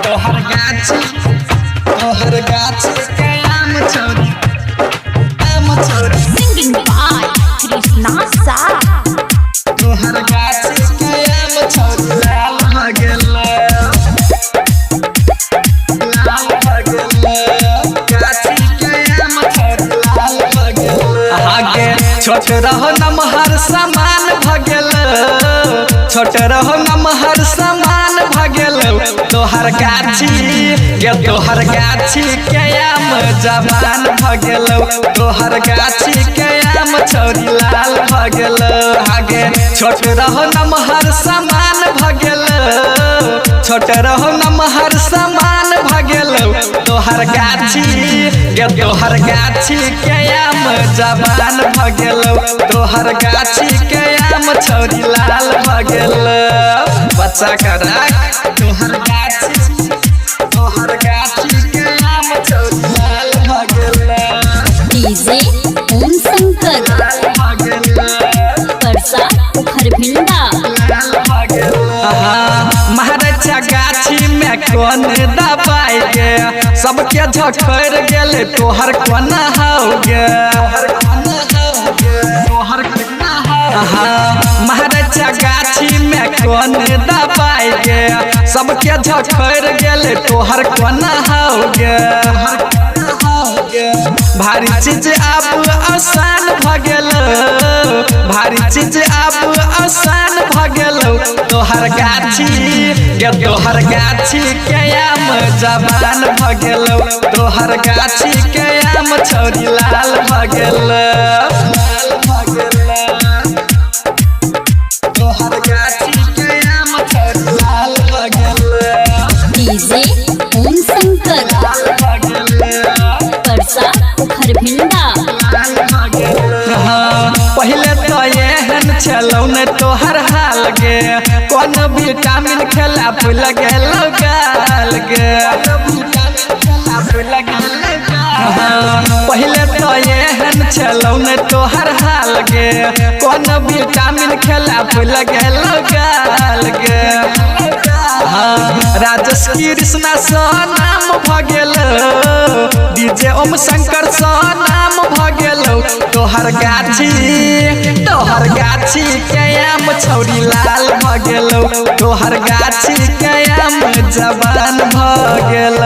तोहर गाछी के आम छोड़ी Singing by Krishna Sa. तोहर गाछी के आम छोड़ी लाल भ गेल गाछी के आम छोड़ी लाल भ गेल आगे छोट रहो नमहर समान भ गेल छोट रहो नमहर समान भ गेल तोहर गाछी के आम जवान भ गेल तोहर गाछी के आम छोड़ी लाल भ गेल आगे छोट रहो नमहर समान भ गेल छोट रहो नमहर समान भ गेल तोहर गाछी के आम जवान भ गेल तोहर गाछी के आम छोड़ी लाल भ गेल बच्चा का राख तोहर गाछी के आम छोड़ी लाल भ गेल DJ Om Shankar. परसा खरभिंडा. महाराजा गाछी में कौन दबाई गे सबके झखर गेले तोहर कोना हो गे महाराजा गाछी में कौन दबाई गे सबके झखर गेले तोहर कोना हो गे भारी चीज अब आसान भ गेल भारी चीज अब आसान भ गेल तोहर गाछी के आम जवान भ गेल तोहर गाछी के आम छोड़ी लाल भ गेल तोहर गाछी के आम छोड़ी लाल भ गेल DJ Om Shankar. परसा खरभिंडा. पहले तो एहन छलौ न तोहर हाल गे कौन विटामिन खेला फूल गेल गाल गे पहले तो एहन छलौ न तोहर हाल गे कौन विटामिन खेला फूल गेल गाल गे राजेश कृष्णा सा नाम भ गेल डीजे ओम शंकर सा नाम भ गेल तोहर गाछी के आम छोड़ी लाल भ गेल तोहर गाछी के आम जवान भ गेल